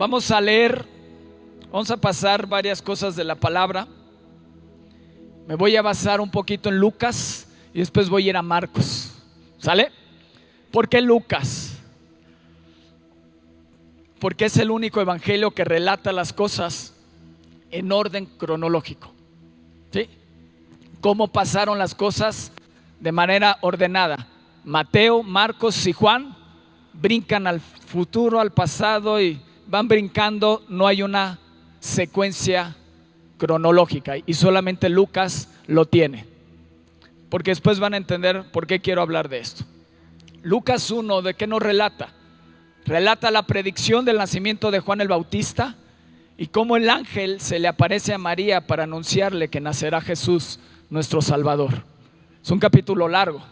Vamos a leer, vamos a pasar varias cosas de la palabra. Me voy a basar un poquito en Lucas y después voy a ir a Marcos. ¿Sale? ¿Por qué Lucas? Porque es el único evangelio que relata las cosas en orden cronológico. ¿Sí? Cómo pasaron las cosas de manera ordenada. Mateo, Marcos y Juan brincan al futuro, al pasado y van brincando. No hay una secuencia cronológica y solamente Lucas lo tiene, porque después van a entender por qué quiero hablar de esto. Lucas 1, ¿de qué nos relata? Relata la predicción del nacimiento de Juan el Bautista y cómo el ángel se le aparece a María para anunciarle que nacerá Jesús, nuestro Salvador. Es un capítulo largo.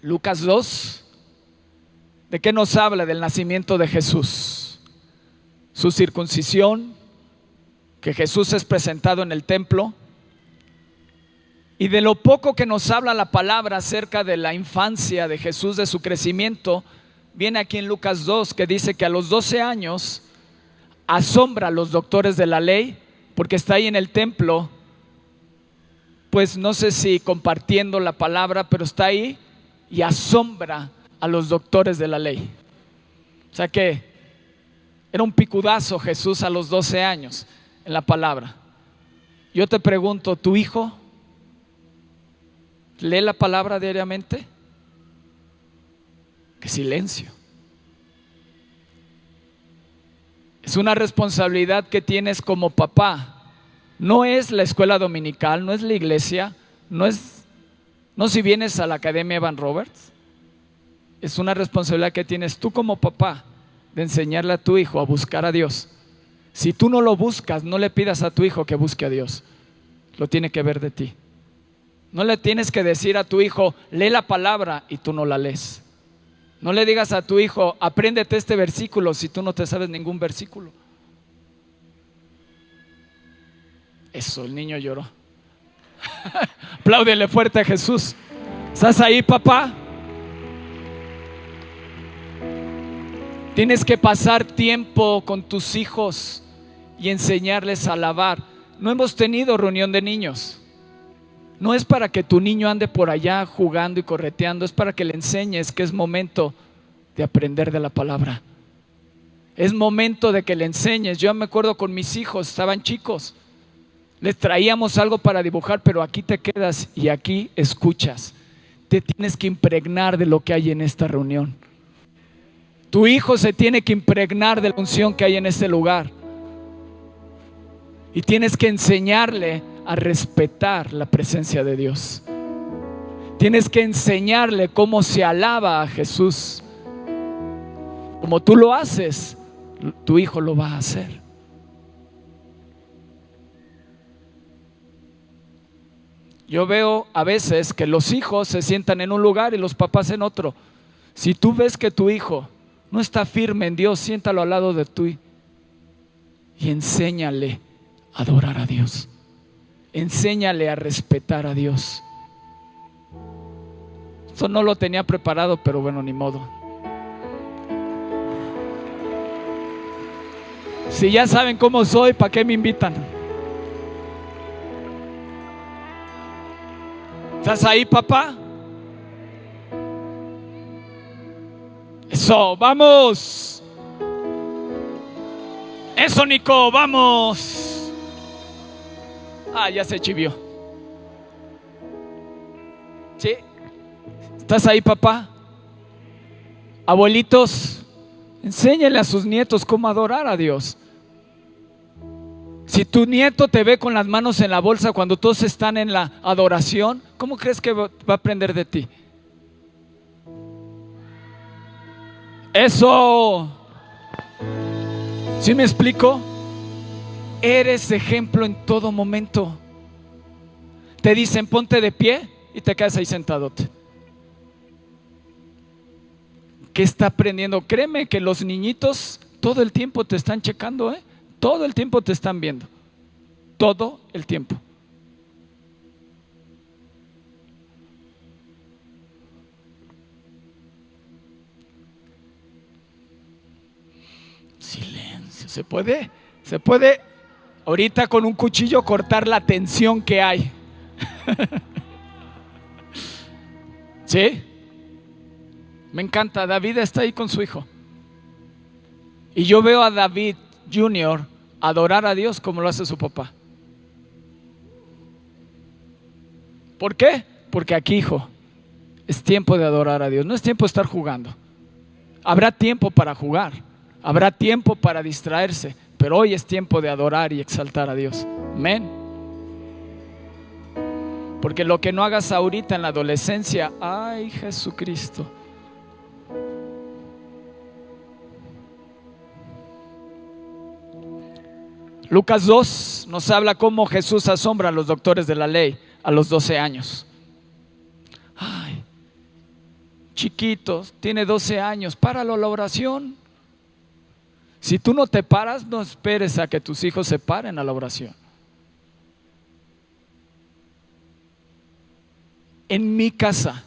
Lucas 2, ¿de qué nos habla? Del nacimiento de Jesús, su circuncisión, que Jesús es presentado en el templo, y de lo poco que nos habla la palabra acerca de la infancia de Jesús, de su crecimiento. Viene aquí en Lucas 2 que dice que a los 12 años asombra a los doctores de la ley, porque está ahí en el templo, pues no sé si compartiendo la palabra, pero está ahí y asombra a los doctores de la ley. O sea que era un picudazo Jesús a los 12 años en la palabra. Yo te pregunto, ¿tu hijo lee la palabra diariamente? ¡Qué silencio! Es una responsabilidad que tienes como papá. No es la escuela dominical, no es la iglesia, no si vienes a la Academia Evan Roberts. Es una responsabilidad que tienes tú como papá de enseñarle a tu hijo a buscar a Dios. Si tú no lo buscas, no le pidas a tu hijo que busque a Dios. Lo tiene que ver de ti. No le tienes que decir a tu hijo, lee la palabra, y tú no la lees. No le digas a tu hijo, apréndete este versículo, si tú no te sabes ningún versículo. Eso, el niño lloró. Apláudele fuerte a Jesús. ¿Estás ahí, papá? Tienes que pasar tiempo con tus hijos y enseñarles a alabar. No hemos tenido reunión de niños. No es para que tu niño ande por allá jugando y correteando, es para que le enseñes que es momento de aprender de la palabra. Es momento de que le enseñes. Yo me acuerdo con mis hijos, estaban chicos, les traíamos algo para dibujar, pero aquí te quedas y aquí escuchas. Te tienes que impregnar de lo que hay en esta reunión. Tu hijo se tiene que impregnar de la unción que hay en este lugar. Y tienes que enseñarle a respetar la presencia de Dios. Tienes que enseñarle cómo se alaba a Jesús. Como tú lo haces, tu hijo lo va a hacer. Yo veo a veces que los hijos se sientan en un lugar y los papás en otro. Si tú ves que tu hijo no está firme en Dios, siéntalo al lado de ti y enséñale a adorar a Dios. Enséñale a respetar a Dios. Eso no lo tenía preparado, pero bueno, ni modo. Si ya saben cómo soy, ¿para qué me invitan? ¿Estás ahí, papá? Eso, vamos. Eso, Nico, vamos. Ya se chivió. ¿Sí? ¿Estás ahí, papá? Abuelitos, enséñale a sus nietos cómo adorar a Dios. Si tu nieto te ve con las manos en la bolsa cuando todos están en la adoración, ¿cómo crees que va a aprender de ti? Eso. ¿Sí me explico? Eres ejemplo en todo momento. Te dicen ponte de pie y te quedas ahí sentadote. ¿Qué está aprendiendo? Créeme que los niñitos todo el tiempo te están checando, todo el tiempo te están viendo. Todo el tiempo. Se puede ahorita con un cuchillo cortar la tensión que hay. ¿Sí? Me encanta, David está ahí con su hijo. Y yo veo a David Jr. adorar a Dios como lo hace su papá. ¿Por qué? Porque aquí, hijo, es tiempo de adorar a Dios, no es tiempo de estar jugando. Habrá tiempo para jugar, habrá tiempo para distraerse, pero hoy es tiempo de adorar y exaltar a Dios. Amén. Porque lo que no hagas ahorita en la adolescencia, ay, Jesucristo. Lucas 2 nos habla cómo Jesús asombra a los doctores de la ley a los 12 años. Ay, chiquitos, tiene 12 años, páralo a la oración. Si tú no te paras, no esperes a que tus hijos se paren a la oración. En mi casa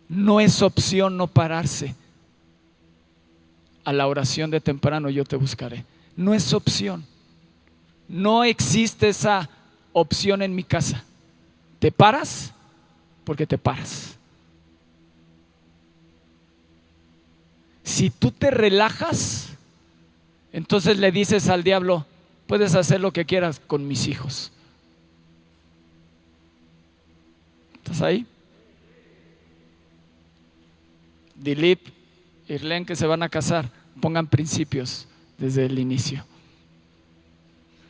no es opción no pararse. A la oración de temprano yo te buscaré. No es opción. No existe esa opción en mi casa. ¿Te paras? Porque te paras. Si tú te relajas, entonces le dices al diablo, puedes hacer lo que quieras con mis hijos. ¿Estás ahí? Dilip, Irlen, que se van a casar, pongan principios desde el inicio,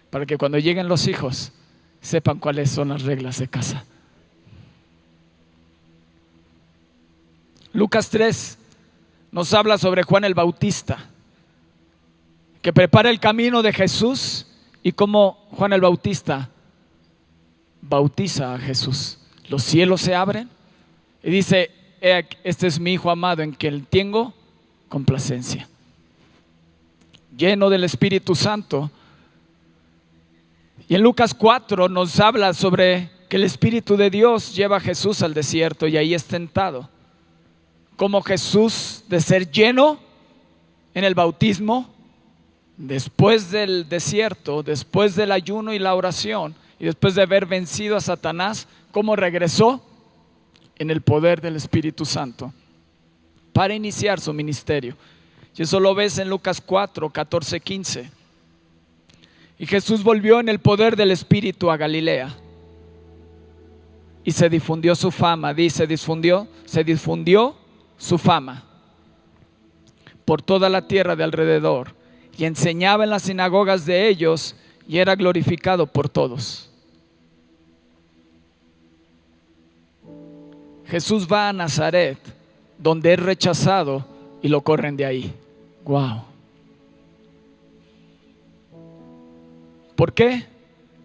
para que cuando lleguen los hijos sepan cuáles son las reglas de casa. Lucas 3 nos habla sobre Juan el Bautista, que prepara el camino de Jesús y cómo Juan el Bautista bautiza a Jesús. Los cielos se abren y dice, este es mi Hijo amado en quien tengo complacencia. Lleno del Espíritu Santo. Y en Lucas 4 nos habla sobre que el Espíritu de Dios lleva a Jesús al desierto y ahí es tentado. Como Jesús, de ser lleno en el bautismo, después del desierto, después del ayuno y la oración, y después de haber vencido a Satanás, ¿cómo regresó? En el poder del Espíritu Santo para iniciar su ministerio. Y eso lo ves en Lucas 4, 14, 15. Y Jesús volvió en el poder del Espíritu a Galilea y se difundió su fama. Se difundió su fama por toda la tierra de alrededor, y enseñaba en las sinagogas de ellos y era glorificado por todos. Jesús va a Nazaret, donde es rechazado y lo corren de ahí. Wow. ¿Por qué?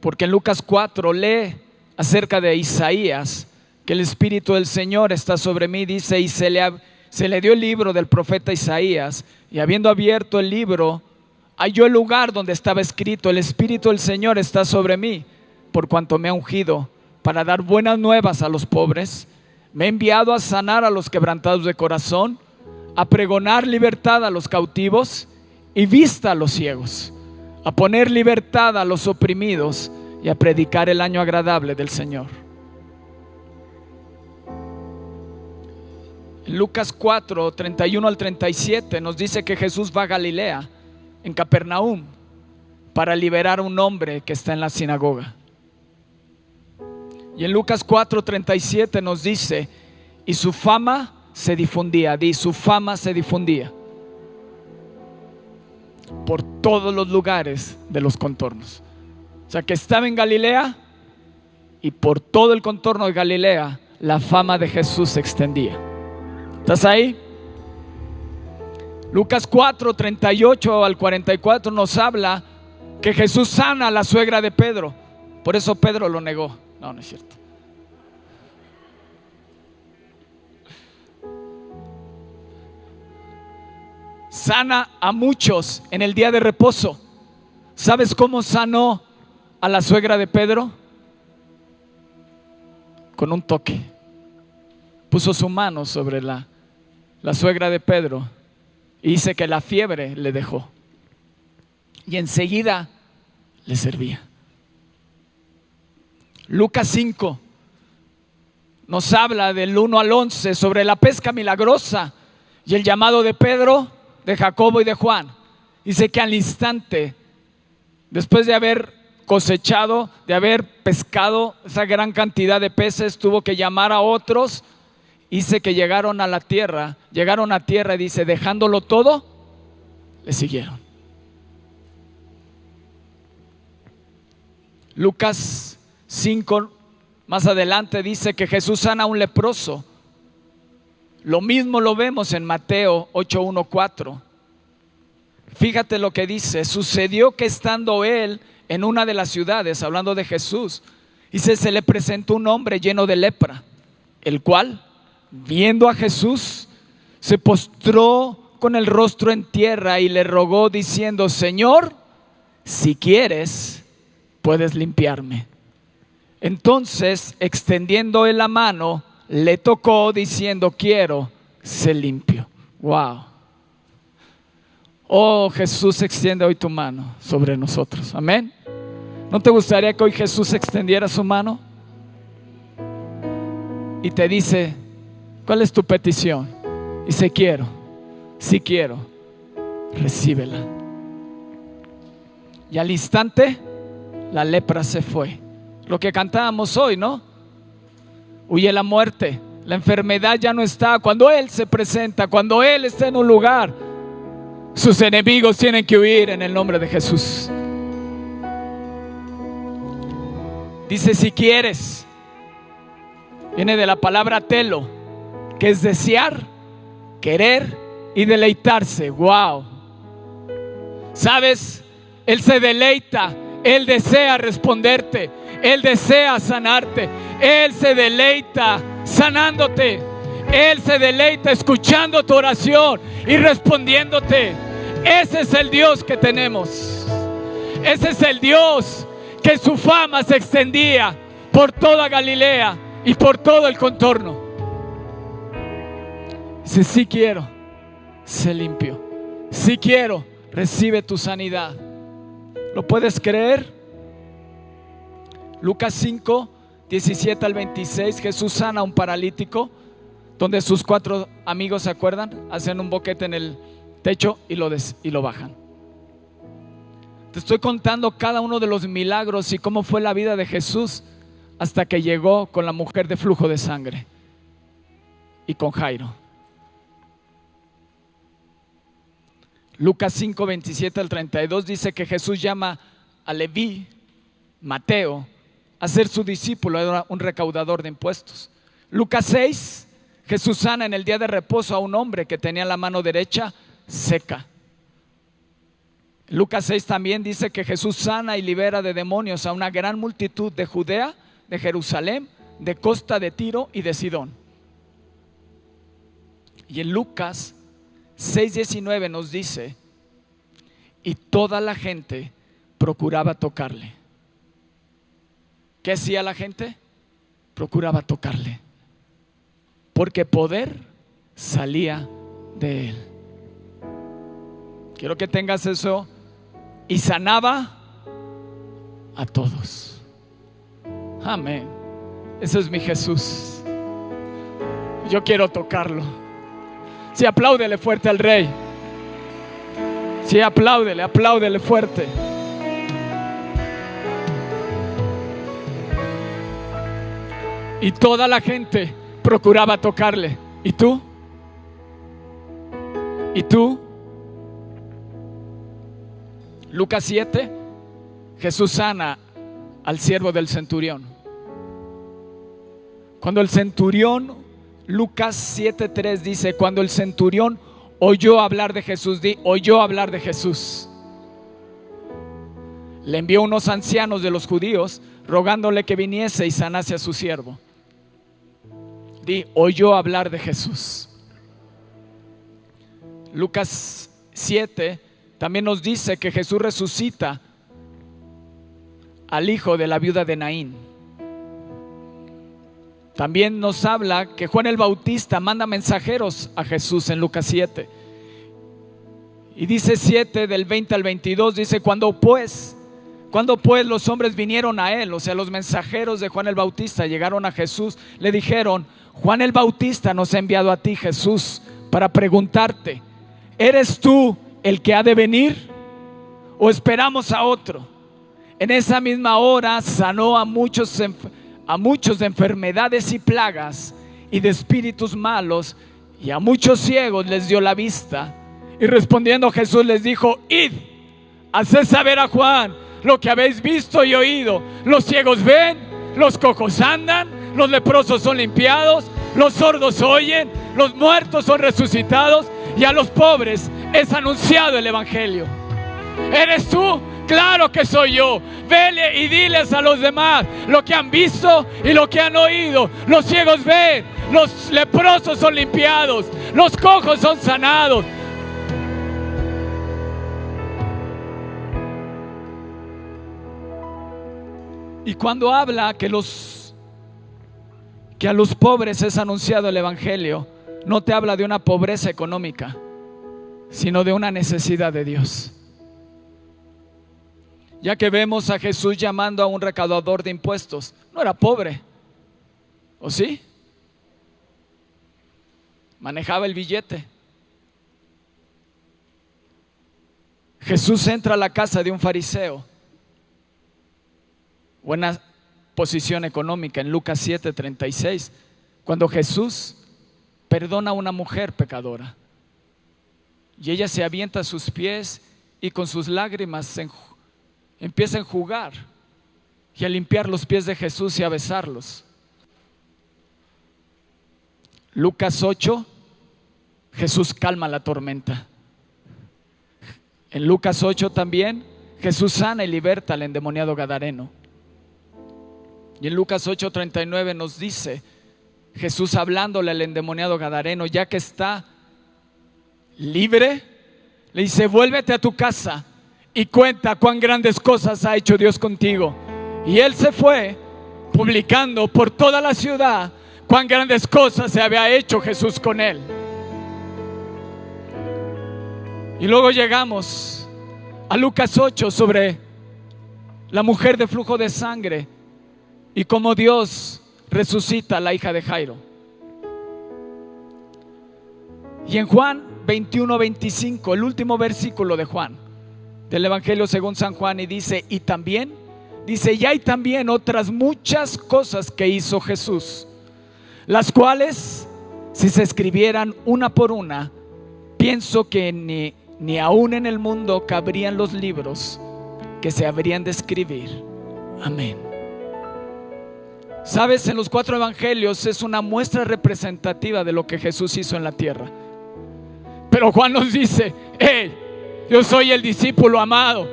Porque en Lucas 4 lee acerca de Isaías, que el Espíritu del Señor está sobre mí, dice, y se le dio el libro del profeta Isaías, y habiendo abierto el libro, halló el lugar donde estaba escrito, el Espíritu del Señor está sobre mí, por cuanto me ha ungido para dar buenas nuevas a los pobres, me ha enviado a sanar a los quebrantados de corazón, a pregonar libertad a los cautivos y vista a los ciegos, a poner libertad a los oprimidos y a predicar el año agradable del Señor. En Lucas 4, 31 al 37 nos dice que Jesús va a Galilea, en Capernaum, para liberar a un hombre que está en la sinagoga. Y en Lucas 4, 37 nos dice, y su fama se difundía, su fama se difundía por todos los lugares de los contornos. O sea que estaba en Galilea y por todo el contorno de Galilea la fama de Jesús se extendía. ¿Estás ahí? Lucas 4, 38 al 44 nos habla que Jesús sana a la suegra de Pedro. Por eso Pedro lo negó. No, no es cierto. Sana a muchos en el día de reposo. ¿Sabes cómo sanó a la suegra de Pedro? Con un toque. Puso su mano sobre la suegra de Pedro y dice que la fiebre le dejó. y enseguida le servía. Lucas 5 nos habla del 1 al 11 sobre la pesca milagrosa y el llamado de Pedro, de Jacobo y de Juan. Dice que al instante, después de haber cosechado, de haber pescado esa gran cantidad de peces, tuvo que llamar a otros. Dice que llegaron a tierra y dice, dejándolo todo, le siguieron. Lucas 5, más adelante, dice que Jesús sana a un leproso. Lo mismo lo vemos en Mateo 8:1-4. Fíjate lo que dice: sucedió que estando él en una de las ciudades, hablando de Jesús, dice, se le presentó un hombre lleno de lepra, el cual, viendo a Jesús, se postró con el rostro en tierra y le rogó diciendo, Señor, si quieres, puedes limpiarme. Entonces, extendiendo él la mano, le tocó diciendo, quiero, sé limpio. Wow. Oh, Jesús, extiende hoy tu mano sobre nosotros. Amén. ¿No te gustaría que hoy Jesús extendiera su mano y te dice, ¿cuál es tu petición? Dice, quiero, sí quiero, recíbela. Y al instante la lepra se fue. Lo que cantábamos hoy, ¿no? Huye la muerte, la enfermedad ya no está. Cuando Él se presenta, cuando Él está en un lugar, sus enemigos tienen que huir en el nombre de Jesús. Dice, si quieres, viene de la palabra telo, que es desear, querer y deleitarse. Wow. ¿Sabes? Él se deleita, Él desea responderte, Él desea sanarte, Él se deleita sanándote, Él se deleita escuchando tu oración y respondiéndote. Ese es el Dios que tenemos. Ese es el Dios que su fama se extendía por toda Galilea y por todo el contorno. Dice, sí quiero, sé limpio. Sí quiero, recibe tu sanidad. ¿Lo puedes creer? Lucas 5, 17-26, Jesús sana a un paralítico, donde sus 4 amigos, ¿se acuerdan? Hacen un boquete en el techo y lo bajan. Te estoy contando cada uno de los milagros y cómo fue la vida de Jesús hasta que llegó con la mujer de flujo de sangre y con Jairo. Lucas 5, 27-32 dice que Jesús llama a Leví, Mateo, a ser su discípulo, era un recaudador de impuestos. Lucas 6, Jesús sana en el día de reposo a un hombre que tenía la mano derecha seca. Lucas 6 también dice que Jesús sana y libera de demonios a una gran multitud de Judea, de Jerusalén, de costa de Tiro y de Sidón. Y en Lucas 6:19 nos dice, y toda la gente procuraba tocarle. ¿Qué hacía la gente? Procuraba tocarle, porque poder salía de él. Quiero que tengas eso. Y sanaba a todos. Amén. Ese es mi Jesús. Yo quiero tocarlo. Sí, apláudele fuerte al Rey. Sí, apláudele fuerte. Y toda la gente procuraba tocarle. ¿Y tú? ¿Y tú? Lucas 7, Jesús sana al siervo del centurión. Cuando el centurión, Lucas 7:3 dice, cuando el centurión oyó hablar de Jesús, oyó hablar de Jesús, le envió unos ancianos de los judíos rogándole que viniese y sanase a su siervo. Oyó hablar de Jesús. Lucas 7 también nos dice que Jesús resucita al hijo de la viuda de Naín. También nos habla que Juan el Bautista manda mensajeros a Jesús en Lucas 7. Y dice 7 del 20 al 22, dice: cuando pues los hombres vinieron a él, o sea, los mensajeros de Juan el Bautista llegaron a Jesús, le dijeron: Juan el Bautista nos ha enviado a ti, Jesús, para preguntarte: ¿eres tú el que ha de venir o esperamos a otro? En esa misma hora sanó a muchos de enfermedades y plagas y de espíritus malos, y a muchos ciegos les dio la vista. Y respondiendo Jesús les dijo: id, haced saber a Juan lo que habéis visto y oído. Los ciegos ven, los cojos andan, los leprosos son limpiados, los sordos oyen, los muertos son resucitados, y a los pobres es anunciado el evangelio. ¿Eres tú? Claro que soy yo. Vele y diles a los demás lo que han visto y lo que han oído. Los ciegos ven, los leprosos son limpiados, los cojos son sanados. Y cuando habla que a los pobres es anunciado el evangelio, no te habla de una pobreza económica, sino de una necesidad de Dios. Ya que vemos a Jesús llamando a un recaudador de impuestos, no era pobre, ¿o sí? Manejaba el billete. Jesús entra a la casa de un fariseo, buena posición económica, en Lucas 7:36, cuando Jesús perdona a una mujer pecadora, y ella se avienta a sus pies y con sus lágrimas empieza a enjugar y a limpiar los pies de Jesús y a besarlos. Lucas 8, Jesús calma la tormenta. En Lucas 8 también Jesús sana y liberta al endemoniado gadareno. Y en Lucas 8:39 nos dice Jesús, hablándole al endemoniado gadareno, ya que está libre, le dice: vuélvete a tu casa y cuenta cuán grandes cosas ha hecho Dios contigo. Y él se fue publicando por toda la ciudad cuán grandes cosas se había hecho Jesús con él. Y luego llegamos a Lucas 8 sobre la mujer de flujo de sangre y cómo Dios resucita a la hija de Jairo. Y en Juan 21:25, el último versículo de Juan, del Evangelio según San Juan, y dice: y hay también otras muchas cosas que hizo Jesús, las cuales, si se escribieran una por una, pienso que ni aún en el mundo cabrían los libros que se habrían de escribir. Amén. Sabes, en los 4 evangelios es una muestra representativa de lo que Jesús hizo en la tierra. Pero Juan nos dice: yo soy el discípulo amado.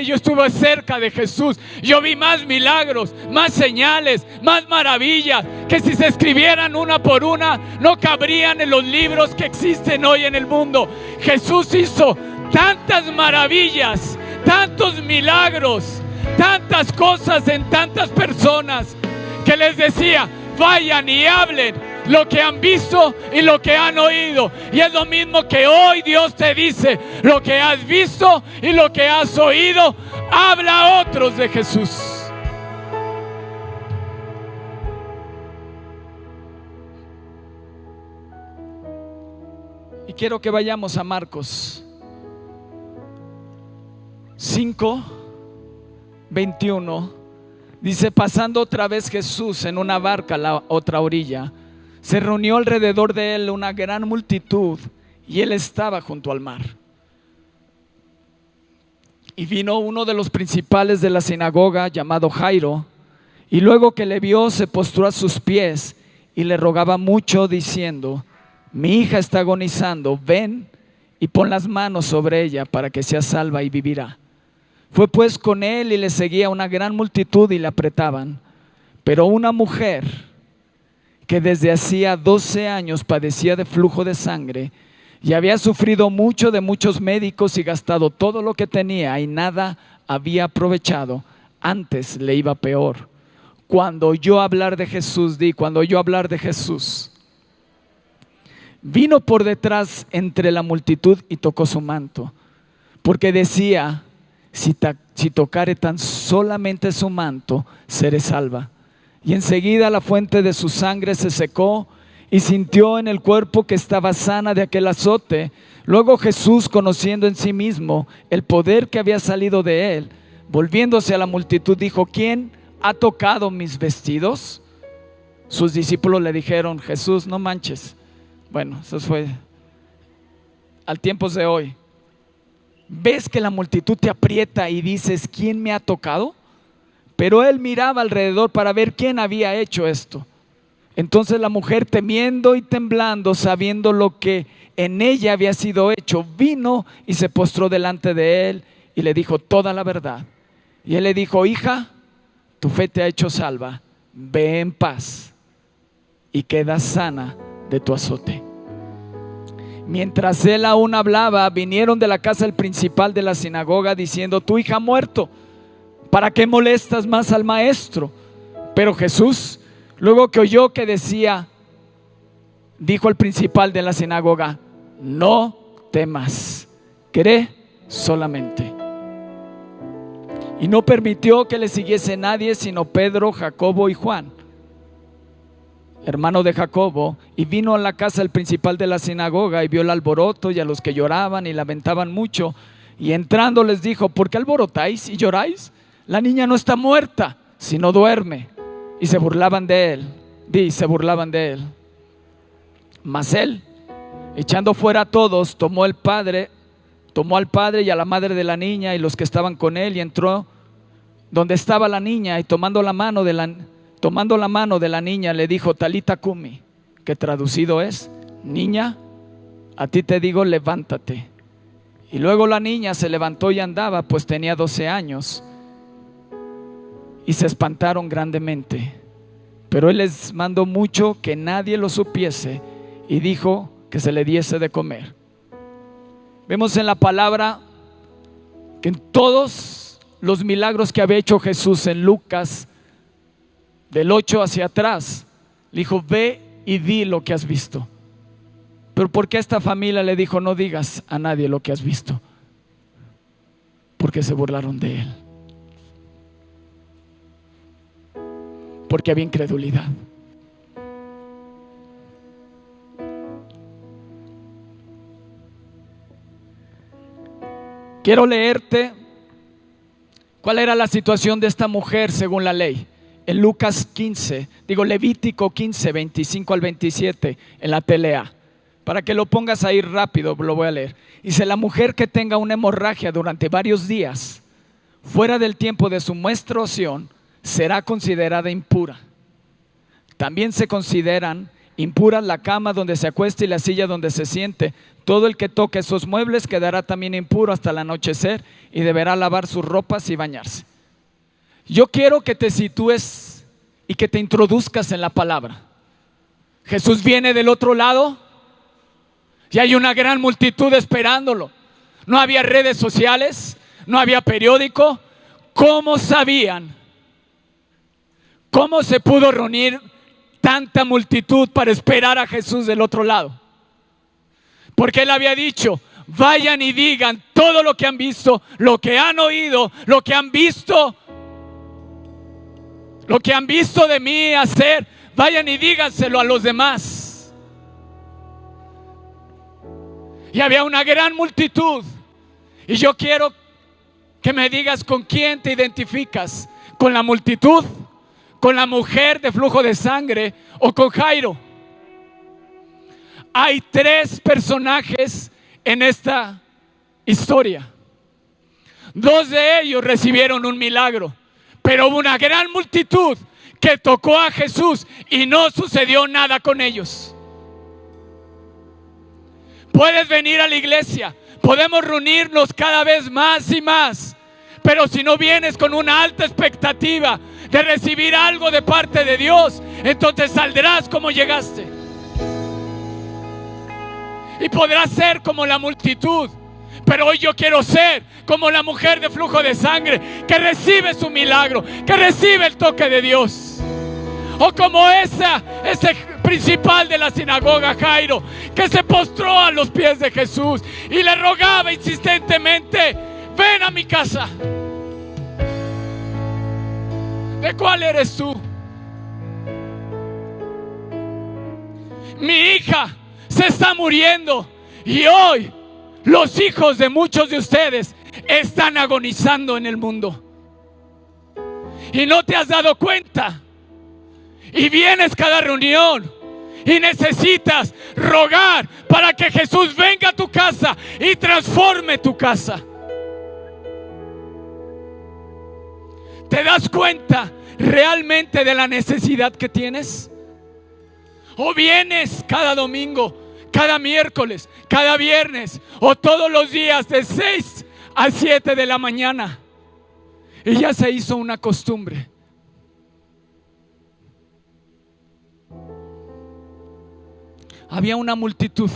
Yo estuve cerca de Jesús. Yo vi más milagros, más señales, más maravillas, que si se escribieran una por una no cabrían en los libros que existen hoy en el mundo. Jesús hizo tantas maravillas, tantos milagros, tantas cosas en tantas personas, que les decía: vayan y hablen lo que han visto y lo que han oído. Y es lo mismo que hoy Dios te dice: lo que has visto y lo que has oído, habla a otros de Jesús. Y quiero que vayamos a Marcos 5:21. Dice: pasando otra vez Jesús en una barca a la otra orilla, se reunió alrededor de él una gran multitud, y él estaba junto al mar. Y vino uno de los principales de la sinagoga, llamado Jairo, y luego que le vio, se postró a sus pies y le rogaba mucho, diciendo: mi hija está agonizando, ven y pon las manos sobre ella para que sea salva y vivirá. Fue pues con él y le seguía una gran multitud y le apretaban. Pero una mujer que desde hacía 12 años padecía de flujo de sangre y había sufrido mucho de muchos médicos y gastado todo lo que tenía y nada había aprovechado, antes le iba peor. Cuando oyó hablar de Jesús, vino por detrás entre la multitud y tocó su manto, porque decía: si tocare tan solamente su manto, seré salva. Y enseguida la fuente de su sangre se secó, y sintió en el cuerpo que estaba sana de aquel azote. Luego Jesús, conociendo en sí mismo el poder que había salido de él, volviéndose a la multitud, dijo: ¿quién ha tocado mis vestidos? Sus discípulos le dijeron: Jesús, no manches. Bueno, eso fue al tiempos de hoy. ¿Ves que la multitud te aprieta y dices: ¿quién me ha tocado? Pero él miraba alrededor para ver quién había hecho esto. Entonces la mujer, temiendo y temblando, sabiendo lo que en ella había sido hecho, vino y se postró delante de él y le dijo toda la verdad. Y él le dijo: hija, tu fe te ha hecho salva, ve en paz y queda sana de tu azote. Mientras él aún hablaba, vinieron de la casa el principal de la sinagoga diciendo: tu hija ha muerto, ¿para qué molestas más al maestro? Pero Jesús, luego que oyó que decía, dijo al principal de la sinagoga: no temas, cree solamente. Y no permitió que le siguiese nadie sino Pedro, Jacobo y Juan, hermano de Jacobo. Y vino a la casa el principal de la sinagoga y vio el alboroto y a los que lloraban y lamentaban mucho. Y entrando les dijo: ¿por qué alborotáis y lloráis? La niña no está muerta, sino duerme. Y se burlaban de él. Mas él, echando fuera a todos, tomó al padre y a la madre de la niña y los que estaban con él, y entró donde estaba la niña, y tomando la mano de la niña le dijo: Talita cumi, que traducido es: niña, a ti te digo, levántate. Y luego la niña se levantó y andaba, pues tenía 12 años. Y se espantaron grandemente. Pero él les mandó mucho que nadie lo supiese, y dijo que se le diese de comer. Vemos en la palabra que en todos los milagros que había hecho Jesús en Lucas, del 8 hacia atrás, le dijo: ve y di lo que has visto. Pero ¿por qué a esta familia le dijo: no digas a nadie lo que has visto? Porque se burlaron de él. Porque había incredulidad. Quiero leerte cuál era la situación de esta mujer según la ley. En Levítico 15, 25 al 27, en la TLA. Para que lo pongas ahí rápido, lo voy a leer. Dice: la mujer que tenga una hemorragia durante varios días, fuera del tiempo de su menstruación, será considerada impura. También se consideran impuras la cama donde se acuesta y la silla donde se siente. Todo el que toque esos muebles quedará también impuro hasta el anochecer, y deberá lavar sus ropas y bañarse. Yo quiero que te sitúes y que te introduzcas en la palabra. Jesús viene del otro lado y hay una gran multitud esperándolo. No había redes sociales, no había periódico. ¿Cómo sabían? ¿Cómo se pudo reunir tanta multitud para esperar a Jesús del otro lado? Porque él había dicho: vayan y digan todo lo que han visto, lo que han oído, lo que han visto de mí hacer. Vayan y díganselo a los demás. Y había una gran multitud. Y yo quiero que me digas con quién te identificas: con la multitud, con la mujer de flujo de sangre, o con Jairo. Hay 3 personajes en esta historia. 2 de ellos recibieron un milagro, pero hubo una gran multitud que tocó a Jesús y no sucedió nada con ellos. Puedes venir a la iglesia, podemos reunirnos cada vez más y más, pero si no vienes con una alta expectativa de recibir algo de parte de Dios, entonces saldrás como llegaste. Y podrás ser como la multitud, pero hoy yo quiero ser como la mujer de flujo de sangre, que recibe su milagro, que recibe el toque de Dios. O como ese principal de la sinagoga, Jairo, que se postró a los pies de Jesús y le rogaba insistentemente: ven a mi casa. ¿De cuál eres tú? Mi hija se está muriendo y hoy los hijos de muchos de ustedes están agonizando en el mundo y no te has dado cuenta, y vienes cada reunión y necesitas rogar para que Jesús venga a tu casa y transforme tu casa. ¿Te das cuenta realmente de la necesidad que tienes? ¿O vienes cada domingo, cada miércoles, cada viernes o todos los días de 6 a 7 de la mañana y ya se hizo una costumbre? Había una multitud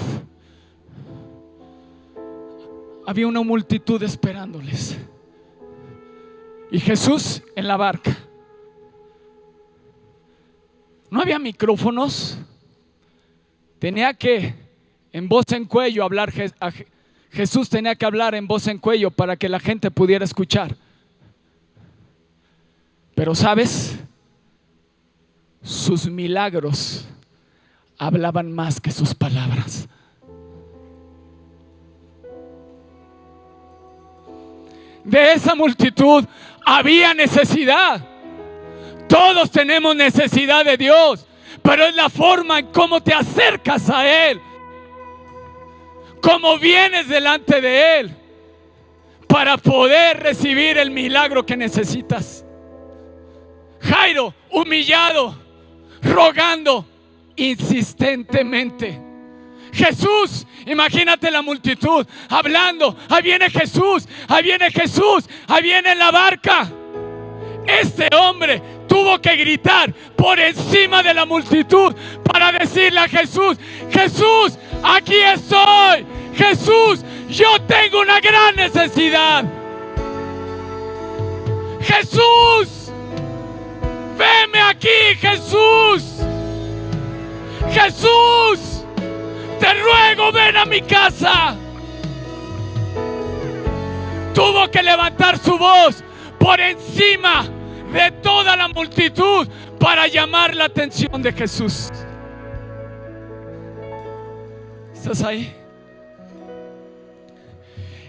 esperándoles. Y Jesús en la barca. No había micrófonos. Tenía que en voz en cuello hablar. Jesús tenía que hablar en voz en cuello para que la gente pudiera escuchar. Pero ¿sabes? Sus milagros hablaban más que sus palabras. De esa multitud había necesidad. Todos tenemos necesidad de Dios, pero es la forma en cómo te acercas a Él, cómo vienes delante de Él para poder recibir el milagro que necesitas. Jairo, humillado, rogando insistentemente. Jesús, imagínate la multitud hablando: ahí viene Jesús, ahí viene Jesús, ahí viene en la barca. Este hombre tuvo que gritar por encima de la multitud para decirle a Jesús: Jesús, aquí estoy. Jesús, yo tengo una gran necesidad. Jesús, veme aquí. Jesús, Jesús, te ruego, ven a mi casa. Tuvo que levantar su voz por encima de toda la multitud para llamar la atención de Jesús. ¿Estás ahí?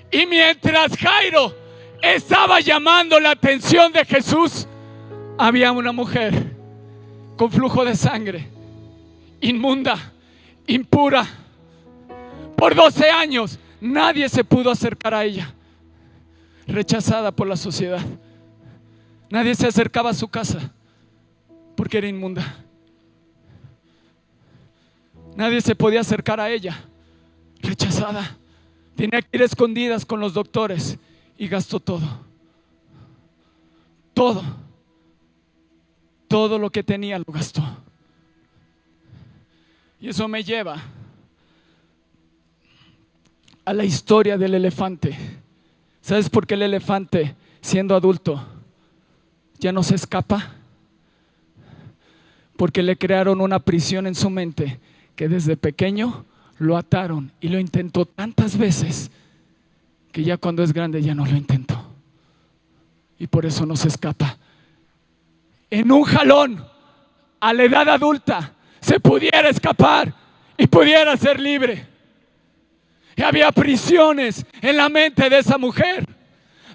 Y mientras Jairo estaba llamando la atención de Jesús, había una mujer con flujo de sangre, inmunda, impura. Por 12 años nadie se pudo acercar a ella, rechazada por la sociedad. Nadie se acercaba a su casa porque era inmunda. Nadie se podía acercar a ella, rechazada. Tenía que ir a escondidas con los doctores y gastó todo lo que tenía lo gastó. Y eso me lleva a la historia del elefante. ¿Sabes por qué el elefante, siendo adulto, ya no se escapa? Porque le crearon una prisión en su mente que desde pequeño lo ataron y lo intentó tantas veces que ya cuando es grande ya no lo intentó. Y por eso no se escapa. En un jalón, a la edad adulta, se pudiera escapar y pudiera ser libre. Y había prisiones en la mente de esa mujer.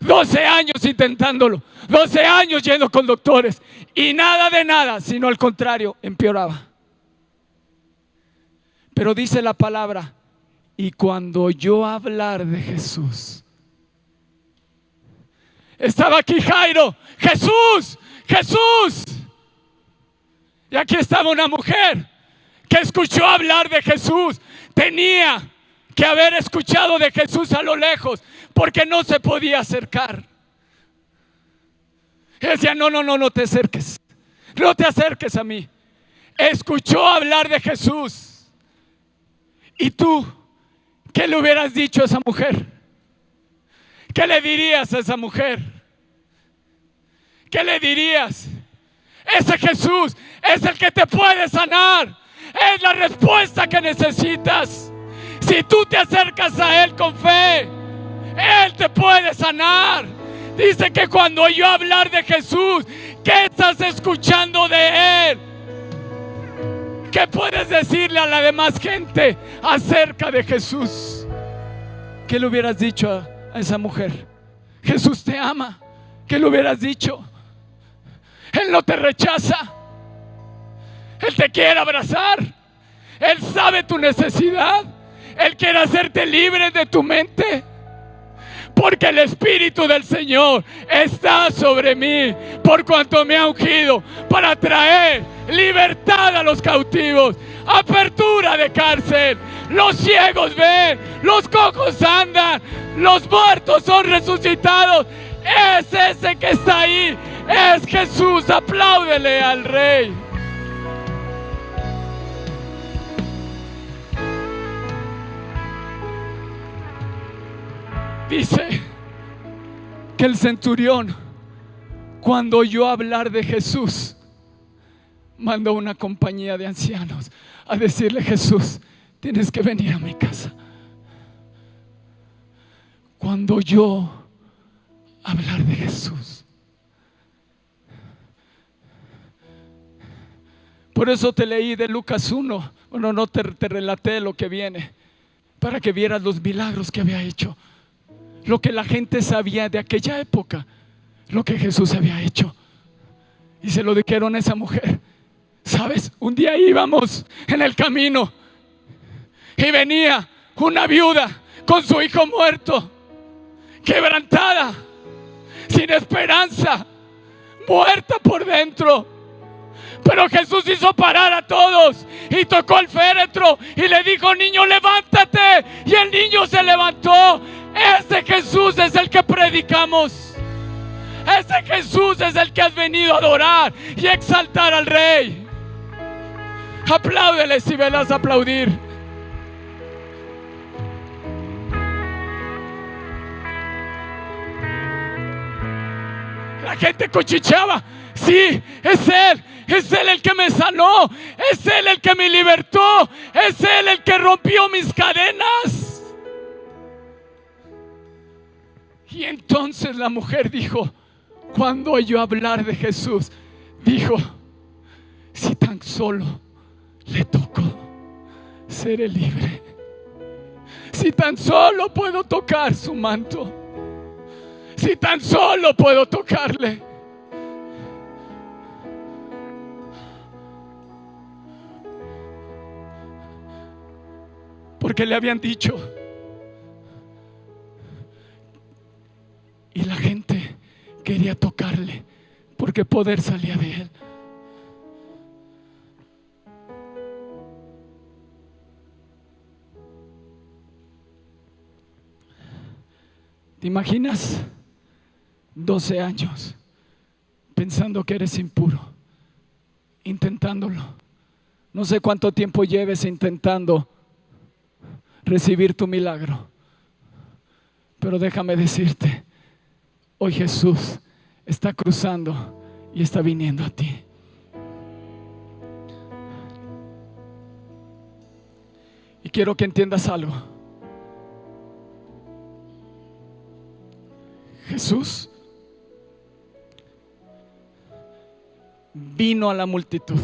12 años intentándolo, 12 años yendo con doctores y nada de nada, sino al contrario, empeoraba. Pero dice la palabra: y cuando oyó hablar de Jesús, estaba aquí Jairo: Jesús, Jesús. Y aquí estaba una mujer que escuchó hablar de Jesús. Tenía que haber escuchado de Jesús a lo lejos, porque no se podía acercar. Y decía: no te acerques, no te acerques a mí. Escuchó hablar de Jesús. ¿Y tú qué le hubieras dicho a esa mujer? ¿Qué le dirías a esa mujer? ¿Qué le dirías? Ese Jesús es el que te puede sanar. es la respuesta que necesitas. Si tú te acercas a Él con fe, Él te puede sanar. Dice que cuando oyó hablar de Jesús, ¿qué estás escuchando de Él? ¿Qué puedes decirle a la demás gente acerca de Jesús? ¿Qué le hubieras dicho a esa mujer? Jesús te ama. ¿Qué le hubieras dicho? Él no te rechaza. Él te quiere abrazar. Él sabe tu necesidad. Él quiere hacerte libre de tu mente. Porque el Espíritu del Señor está sobre mí, por cuanto me ha ungido para traer libertad a los cautivos, apertura de cárcel. Los ciegos ven, los cojos andan, los muertos son resucitados. Es ese que está ahí, es Jesús. Apláudele al Rey. Dice que el centurión, cuando oyó hablar de Jesús, mandó una compañía de ancianos a decirle: Jesús, tienes que venir a mi casa. Cuando oyó hablar de Jesús. Por eso te leí de Lucas 1. Bueno, no te relaté lo que viene, para que vieras los milagros que había hecho. Lo que la gente sabía de aquella época, lo que Jesús había hecho. Y se lo dijeron a esa mujer. ¿Sabes? Un día íbamos en el camino y venía una viuda con su hijo muerto, quebrantada, sin esperanza, muerta por dentro. Pero Jesús hizo parar a todos y tocó el féretro y le dijo: niño, levántate. Y el niño se levantó. Ese Jesús es el que predicamos. Ese Jesús es el que has venido a adorar y exaltar al Rey. Apláudele si velas a aplaudir. La gente cuchicheaba. Sí, es Él. Es Él el que me sanó. Es Él el que me libertó. Es Él el que rompió mis cadenas. Y entonces la mujer dijo, cuando oyó hablar de Jesús, dijo: si tan solo le toco, seré libre. Si tan solo puedo tocar su manto, si tan solo puedo tocarle. Porque le habían dicho. Y la gente quería tocarle, porque poder salía de Él. ¿Te imaginas 12 años pensando que eres impuro, intentándolo? No sé cuánto tiempo lleves intentando recibir tu milagro, pero déjame decirte, hoy Jesús está cruzando y está viniendo a ti. Y quiero que entiendas algo. Jesús vino a la multitud,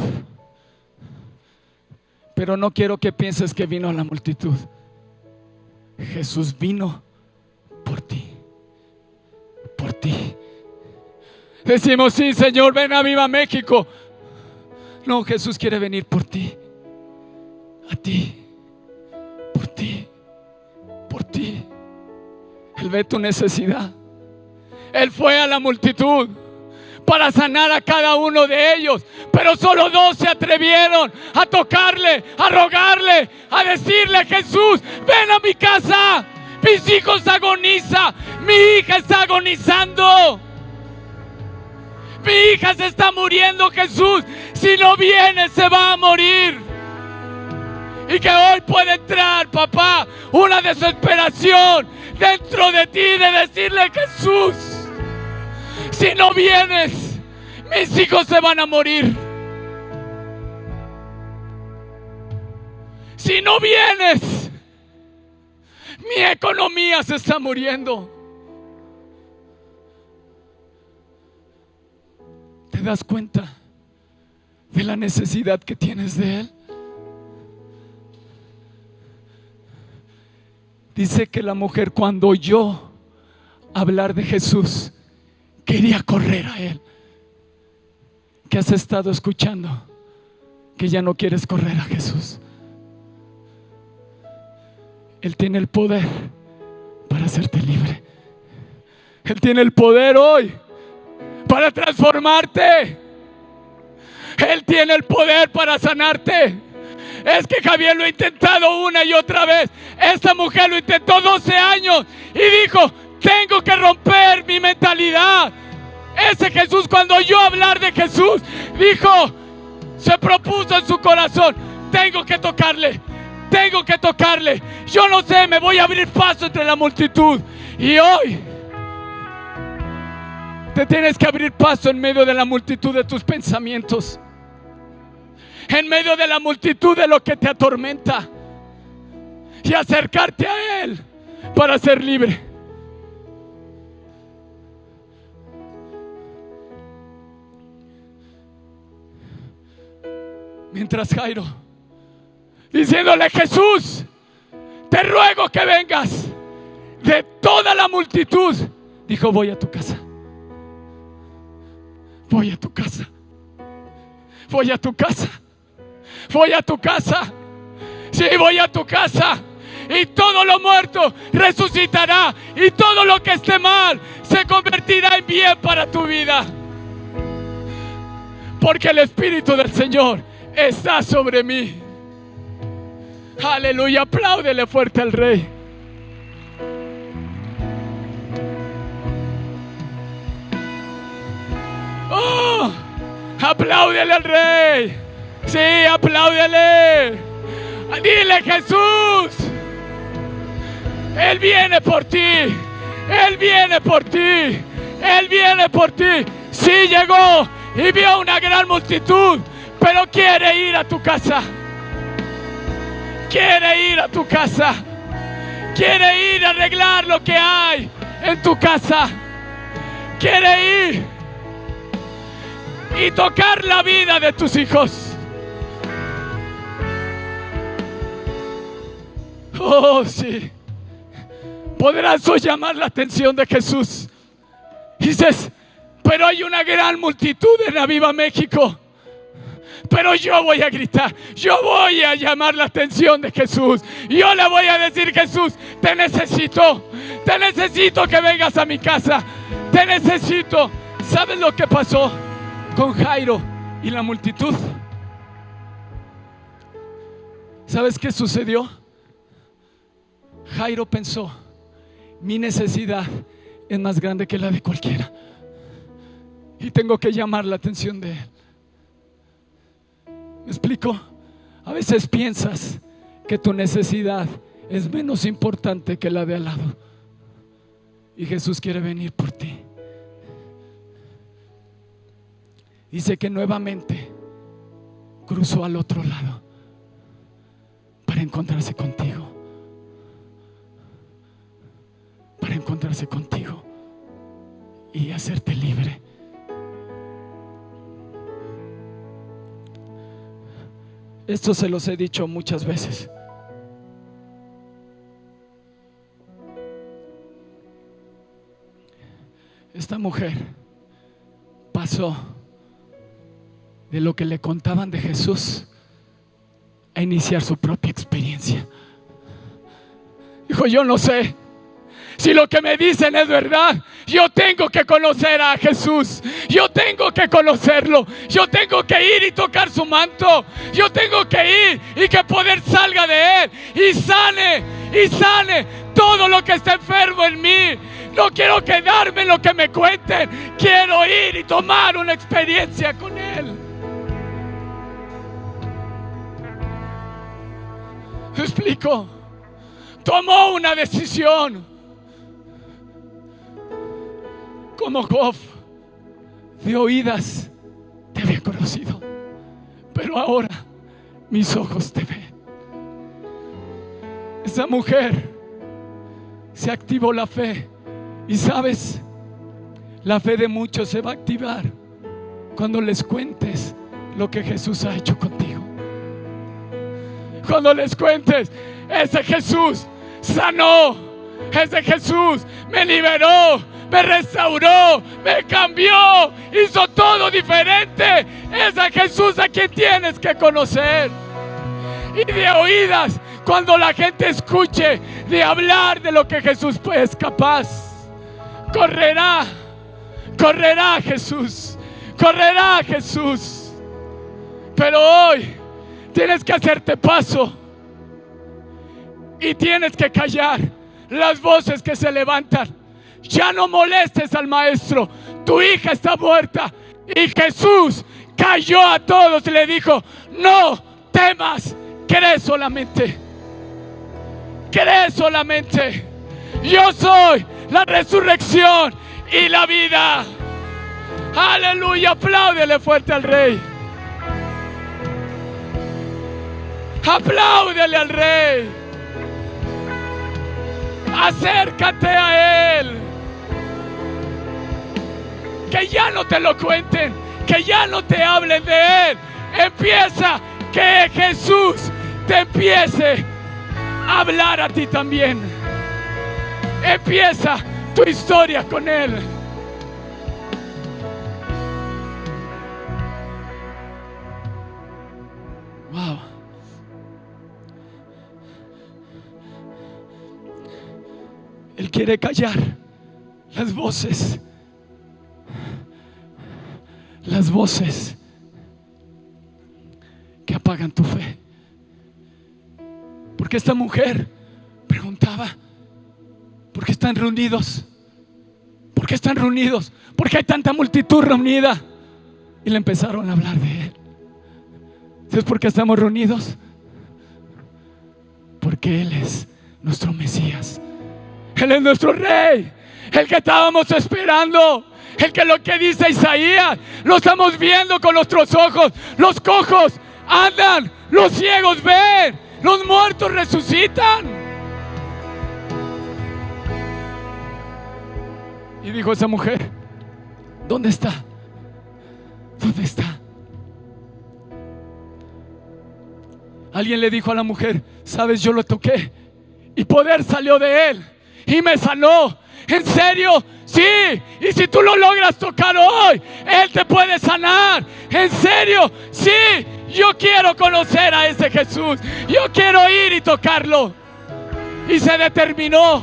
pero no quiero que pienses que vino a la multitud. Jesús vino por ti. Por ti. Decimos: sí, Señor, ven a Viva México. No, Jesús quiere venir por ti. A ti. Por ti. Por ti. Él ve tu necesidad. Él fue a la multitud para sanar a cada uno de ellos, pero solo 2 se atrevieron a tocarle, a rogarle, a decirle: Jesús, ven a mi casa. Mis hijos agonizan. Mi hija está agonizando. Mi hija se está muriendo, Jesús. Si no viene, se va a morir. Y que hoy puede entrar, papá, una desesperación dentro de ti de decirle: Jesús, si no vienes, mis hijos se van a morir. Si no vienes, mi economía se está muriendo. ¿Te das cuenta de la necesidad que tienes de Él? Dice que la mujer, cuando oyó hablar de Jesús, quería correr a Él. ¿Qué has estado escuchando? Que ya no quieres correr a Jesús. Él tiene el poder para hacerte libre. Él tiene el poder hoy para transformarte. Él tiene el poder para sanarte. Es que Javier lo ha intentado una y otra vez. Esta mujer lo intentó 12 años y dijo: tengo que romper mi mentalidad. Ese Jesús, cuando oyó hablar de Jesús, dijo, se propuso en su corazón: tengo que tocarle, tengo que tocarle. Yo no sé, me voy a abrir paso entre la multitud. Y hoy te tienes que abrir paso en medio de la multitud de tus pensamientos, en medio de la multitud de lo que te atormenta, y acercarte a Él para ser libre. Mientras Jairo, diciéndole: Jesús, te ruego que vengas, de toda la multitud, dijo: voy a tu casa, voy a tu casa, voy a tu casa, voy a tu casa. Sí, voy a tu casa. Y todo lo muerto resucitará, y todo lo que esté mal se convertirá en bien para tu vida, porque el Espíritu del Señor está sobre mí. Aleluya, apláudele fuerte al Rey. Oh, apláudele al Rey. Sí, apláudele. Dile: Jesús, Él viene por ti. Él viene por ti. Él viene por ti. Sí, llegó y vio una gran multitud, pero quiere ir a tu casa. Quiere ir a tu casa. Quiere ir a arreglar lo que hay en tu casa. Quiere ir y tocar la vida de tus hijos. Oh, sí. Podrás hoy llamar la atención de Jesús. Dices: pero hay una gran multitud en Aviva México. Pero yo voy a gritar, yo voy a llamar la atención de Jesús. Yo le voy a decir: Jesús, te necesito que vengas a mi casa. Te necesito. ¿Sabes lo que pasó con Jairo y la multitud? ¿Sabes qué sucedió? Jairo pensó: mi necesidad es más grande que la de cualquiera, y tengo que llamar la atención de Él. ¿Me explico? A veces piensas que tu necesidad es menos importante que la de al lado, y Jesús quiere venir por ti. Dice que nuevamente cruzó al otro lado para encontrarse contigo. Para encontrarse contigo y hacerte libre. Esto se los he dicho muchas veces. Esta mujer pasó de lo que le contaban de Jesús a iniciar su propia experiencia. Dijo: yo no sé si lo que me dicen es verdad. Yo tengo que conocer a Jesús. Yo tengo que conocerlo. Yo tengo que ir y tocar su manto. Yo tengo que ir y que poder salga de Él y sane todo lo que está enfermo en mí. No quiero quedarme en lo que me cuenten. Quiero ir y tomar una experiencia con Él. ¿Me explico? Tomó una decisión. Como Job, de oídas te había conocido, pero ahora mis ojos te ven. esa mujer se activó la fe. Y sabes, la fe de muchos se va a activar cuando les cuentes lo que Jesús ha hecho contigo. Cuando les cuentes, ese Jesús sanó, ese Jesús me liberó, me restauró, me cambió, hizo todo diferente. Ese Jesús a quien tienes que conocer. Y de oídas, cuando la gente escuche de hablar de lo que Jesús es capaz, correrá Jesús, correrá Jesús. Pero hoy tienes que hacerte paso y tienes que callar las voces que se levantan. Ya no molestes al maestro, tu hija está muerta. Y Jesús calló a todos y le dijo: no temas, cree solamente, cree solamente. Yo soy la resurrección y la vida. Aleluya, apláudele fuerte al Rey. Apláudele al Rey. Acércate a Él. Que ya no te lo cuenten, que ya no te hablen de Él. Empieza que Jesús te empiece a hablar a ti también. Empieza tu historia con Él. Wow. Él quiere callar las voces que apagan tu fe. Porque esta mujer preguntaba: ¿por qué están reunidos? ¿Por qué están reunidos? ¿Por qué hay tanta multitud reunida? Y le empezaron a hablar de Él. ¿Sabes por qué estamos reunidos? Porque Él es nuestro Mesías. Él es nuestro Rey, el que estábamos esperando, el que lo que dice Isaías lo estamos viendo con nuestros ojos. Los cojos andan, los ciegos ven, los muertos resucitan. Y dijo esa mujer: ¿dónde está? ¿Dónde está? Alguien le dijo a la mujer: sabes, yo lo toqué y poder salió de Él y me sanó. ¿En serio? Sí. Y si tú lo logras tocar hoy, Él te puede sanar. ¿En serio? Sí. Yo quiero conocer a ese Jesús. Yo quiero ir y tocarlo. Y se determinó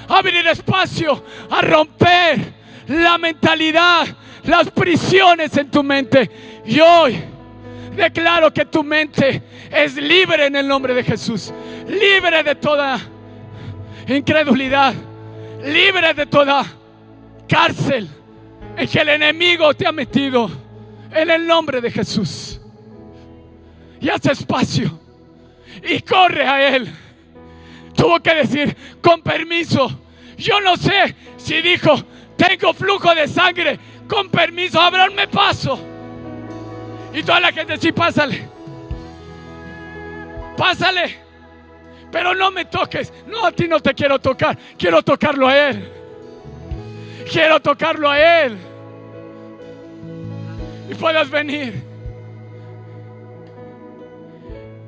a abrir espacio, a romper la mentalidad, las prisiones en tu mente. Y hoy declaro que tu mente es libre en el nombre de Jesús. Libre de toda incredulidad, libre de toda cárcel en que el enemigo te ha metido, en el nombre de Jesús. Y haz espacio y corre a Él. Tuvo que decir: con permiso. Yo no sé si dijo: tengo flujo de sangre, con permiso, ábranme paso. Y toda la gente: sí, pásale, pásale, pero no me toques. No, a ti no te quiero tocar, quiero tocarlo a Él. Quiero tocarlo a Él. Y puedas venir.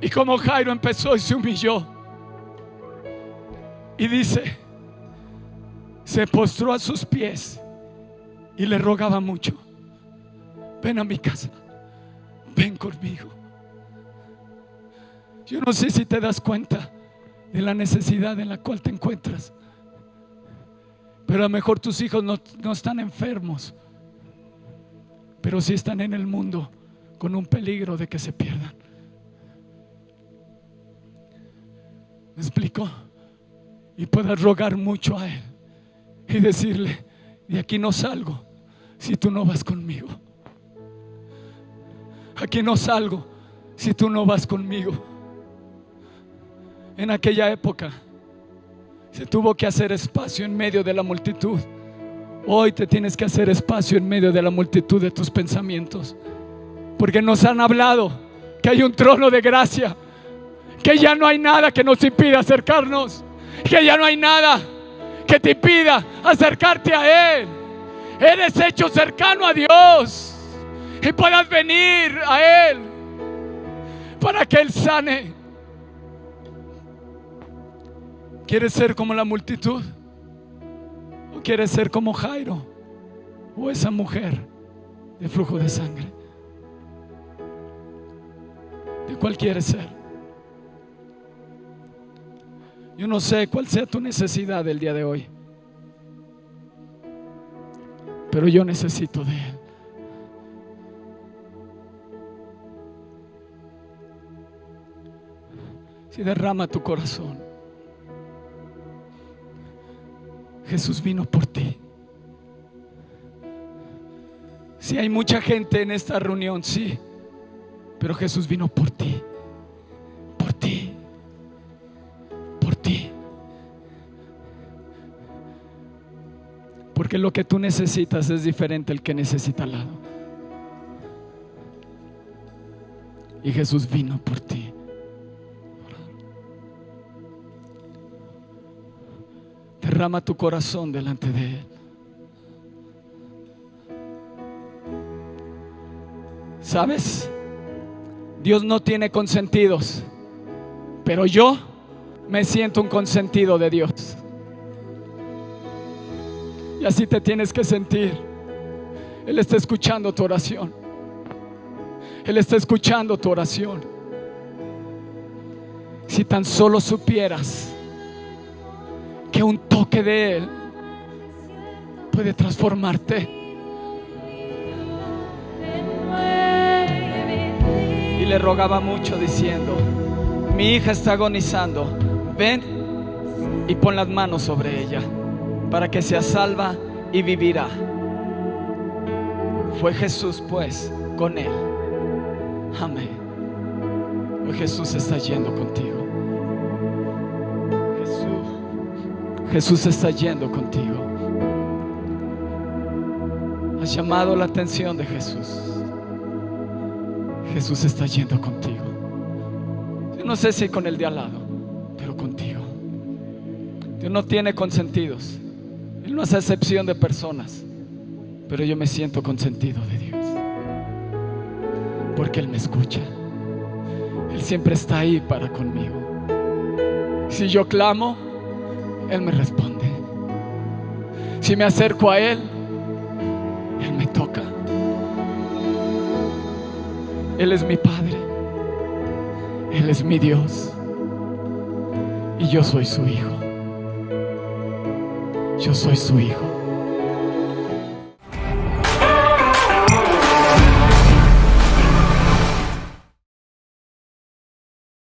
Y como Jairo empezó y se humilló, y dice, se postró a sus pies y le rogaba mucho: ven a mi casa, ven conmigo. Yo no sé si te das cuenta de la necesidad en la cual te encuentras, pero a lo mejor tus hijos no están enfermos, pero sí están en el mundo con un peligro de que se pierdan. ¿Me explico? Y puedas rogar mucho a Él y decirle: de aquí no salgo si tú no vas conmigo. Aquí no salgo si tú no vas conmigo. En aquella época se tuvo que hacer espacio en medio de la multitud. Hoy te tienes que hacer espacio en medio de la multitud de tus pensamientos, porque nos han hablado que hay un trono de gracia, Que ya no hay nada que nos impida acercarnos. Que ya no hay nada que te impida acercarte a Él. Eres hecho cercano a Dios y puedas venir a Él para que Él sane. ¿Quieres ser como la multitud? ¿O quieres ser como Jairo o esa mujer de flujo de sangre? ¿De cuál quieres ser? Yo no sé cuál sea tu necesidad del día de hoy, pero yo necesito de Él. Si derrama tu corazón, Jesús vino por ti. Si hay mucha gente en esta reunión, sí, pero Jesús vino por ti, por ti, por ti. Porque lo que tú necesitas es diferente al que necesita al lado. Y Jesús vino por ti. Derrama tu corazón delante de Él. ¿Sabes? Dios no tiene consentidos, pero yo me siento un consentido de Dios. Y así te tienes que sentir. Él está escuchando tu oración. Él está escuchando tu oración. Si tan solo supieras que un toque de Él puede transformarte. Y le rogaba mucho diciendo: mi hija está agonizando, ven y pon las manos sobre ella para que sea salva y vivirá. Fue Jesús pues con él. Amén. Hoy Jesús está yendo contigo. Jesús está yendo contigo. Has llamado la atención de Jesús. Jesús está yendo contigo. Yo no sé si con el de al lado, pero contigo. Dios no tiene consentidos. Él no hace excepción de personas. Pero yo me siento consentido de Dios, porque Él me escucha. Él siempre está ahí para conmigo. Si yo clamo, Él me responde. Si me acerco a Él, Él me toca. Él es mi Padre. Él es mi Dios. Y yo soy su hijo. Yo soy su hijo.